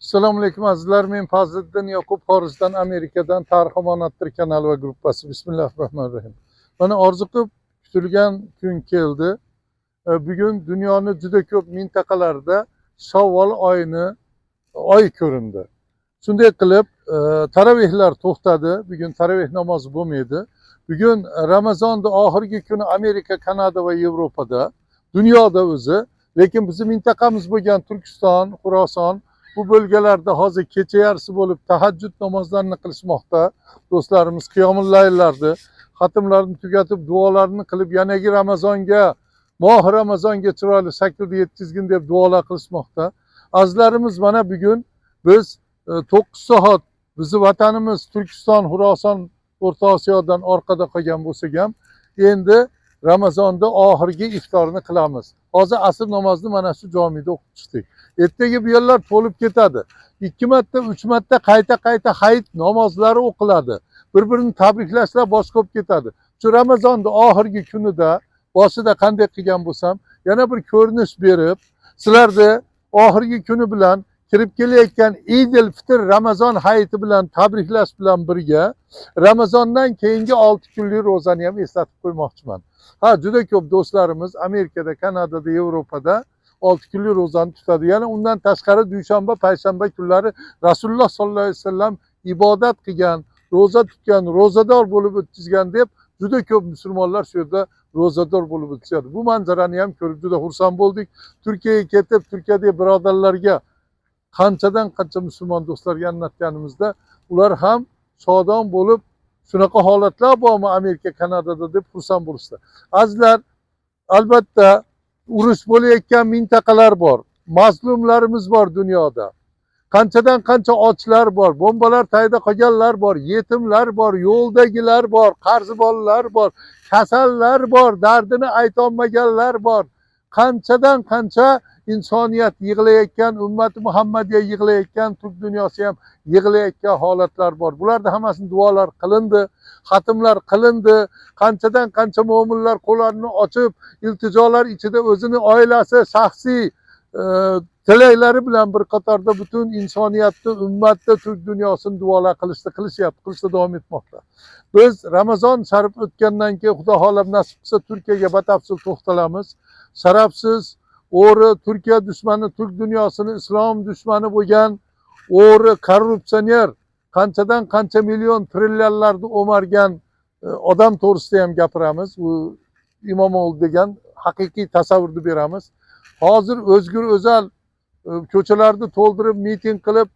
Assalomu alaykum azizlar, men Fazliddin Yoqub, xorijdan Amerikadan Tarix Omonatdir kanali va gruppasi. Bismillahirrohmanirrohim. Mana orziqib kutilgan kun keldi. Bugun dunyoning juda ko'p mintaqalarida Shavvol oy ko'rindi. Shunday qilib, taravihlar to'xtadi. Bugun taravih namozi bo'lmaydi. Bugun Ramazonning oxirgi kuni Amerika, Kanada va Yevropada, dunyoda o'zi, lekin bizning mintaqamiz bo'lgan Turkiston, Xuroson bu bölgelerde hozir kecha yarısı bo'lib tahajjud namozlarini qilishmoqda. Do'stlarimiz qiyomul layllarni, xatmlarini tugatib, duolarni qilib, yanagi Ramazonga, moh Ramazonga chiroyli shaklda yetkazgin deb duolar qilishmoqda. Azizlarimiz, mana bugun biz 9 soat bizni vatanimiz Turkiston, Xuroson, O'rta Osiyodan orqada qolgan bo'lsak ham, endi Ramazonda oxirgi iftorni qilamiz. Hozir asr namozini mana shu jomida o'qib chiqdik. Ertaga bu yerlar to'lib ketadi. 2 marta, 3 marta qayta hayit namozlari o'qiladi. Bir-birini tabriklashlar boshqa bo'lib ketadi. Shu Ramazonda oxirgi kunida boshida qanday qilgan bo'lsam, yana bir ko'rinish berib, sizlarda oxirgi kuni bilan kirib kelayotgan Idil Fitr Ramazon hayiti bilan tabriklash bilan birga Ramazondan keyingi 6 kunlik ro'zani ham eslatib qo'ymoqchiman. Juda ko'p do'stlarimiz Amerikada, Kanadada, Yevropada 6 kunlik ro'zani tutadi. Yana undan tashqari dushanba, payshanba kunlari Rasululloh sollallohu alayhi vasallam ibodat qilgan, ro'za tutgan, ro'zador bo'lib o'tkazgan deb juda ko'p musulmonlar shu yerda ro'zador bo'lib o'tkazadi. Bu manzarani ham ko'rib juda xursand bo'ldik. Turkiyaga ketib, Turkiyadagi birodarlarga qanchadan qancha musulmon do'stlarga anlatganimizda ular ham shodon bo'lib, shunaqa holatlar bormi Amerika, Kanadada deb xursand bo'lishdi. Azizlar, albatta urush bo'layotgan mintaqalar bor, mazlumlarimiz bor dunyoda. Qanchadan qancha ochlar bor, bombalar tagida qolganlar bor, yetimlar bor, yo'ldagilar bor, qarzi bolalar bor, kasallar bor, dardini aytolmaganlar bor. Qanchadan qancha insoniyat yig'layotgan, ummati Muhammadiya yig'layotgan, Turk dunyosi ham yig'layotgan holatlar bor. Bularda hammasini duolar qilindi, xatmlar qilindi. Qanchadan qancha mo'minlar qo'llarini ochib, iltijolar ichida o'zini oilasi, shaxsiy tilaklari bilan bir qatorda butun insoniyatni, ummatni, Turk dunyosini duolar qilishda davom etmoqda. Biz Ramazon sharif o'tgandan keyin Xudo xohlab nasib qilsa Turkiyaga batafsil to'xtalamiz. Sharafsiz o'g'ri, Turkiya dushmani, Turk dunyosini islom dushmani bo'lgan o'g'ri, korrupsioner, qanchadan qancha million trillionlarni o'margan odam to'g'risida ham gapiramiz. U Imomog'lu degan haqiqiy tasavvurni beramiz. Hozir O'zgur O'zal ko'chalarni to'ldirib, miting qilib,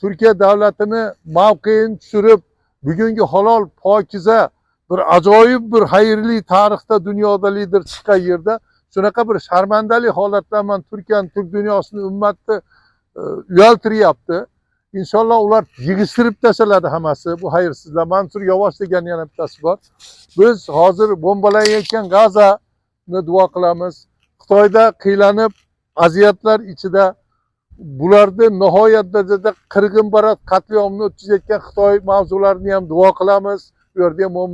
Turkiya davlatini mavqeini tushirib, bugungi halol, pokiza, bir ajoyib, bir xayrli tarixda dunyoda lider chiqqan yerda shunaqa bir sharmandali holatlar bilan Turkiyani, Turk dunyosini, ummatni uyaltiryapti. İnşallah ular yig'ishtirib tashladi hammasi. Bu xayrsizlar. Mansur Yavash degan yana bittasi bor. Biz hozir bombalanayotgan Gazani duo qilamiz. Xitoyda qiylanib, aziyatlar ichida bularni nihoyat darajada qirg'in barat qatliamni o'tkazayotgan Xitoy mavzularini ham duo qilamiz. Bu yerda ham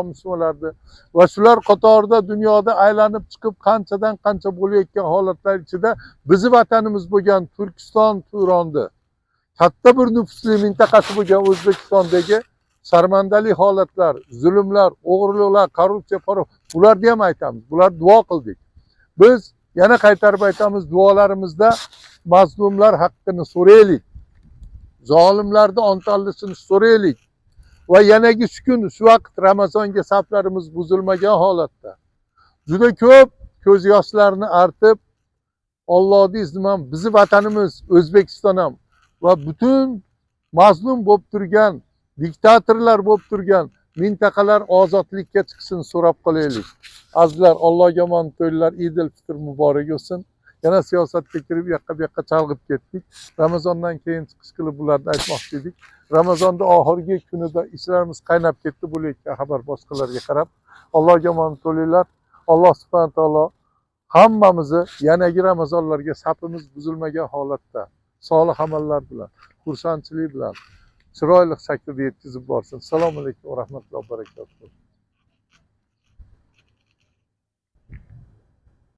musulmonlarni va shular qatorida dunyoda aylanib chiqib qanchadan qancha bo'layotgan holatlar ichida bizni vatanimiz bo'lgan Turkiston, Turonni katta bir nüfusli mintaqasi bo'lgan O'zbekistondagi sharmandali holatlar, zulmlar, o'g'riliklar, korrupsiya, bularni ham aytamiz. Bular duo qildik. Biz yana qaytarib aytamiz, duolarimizda mazlumlar haqqini so'raylik. Zolimlarni ontalishini so'raylik. Va yanagi shu kun, shu vaqt Ramazonga saflarimiz buzilmagan holatda juda ko'p ko'z yoshlarni artib, Allohning izni bilan bizni vatanimiz O'zbekiston ham va butun mazlum bo'lib turgan, diktatorlar bo'lib turgan mintaqalar ozodlikka chiqishini so'rab qolaylik. Azizlar, Allohga omonat to'ylar, Idil Fitr muborak bo'lsin. Yana siyosatga kirib, bu yoqqa chalg'ib ketdik. Ramazondan keyin chiqish qilib bularni aytmoqchi edik. Ramazonda oxirgi kunida ishlarimiz qaynab ketdi, bo'layotgan xabar boshqalarga qarab. Allohga omonat to'ylar. Alloh subhanahu taolo hammamizni yanagi Ramazonlarga safimiz buzilmagan holatda solih amallar bilan, xursandchilik bilan chiroyli shaklda yetkazib borsin. Assalomu alaykum va rahmatullohi va barakatuh.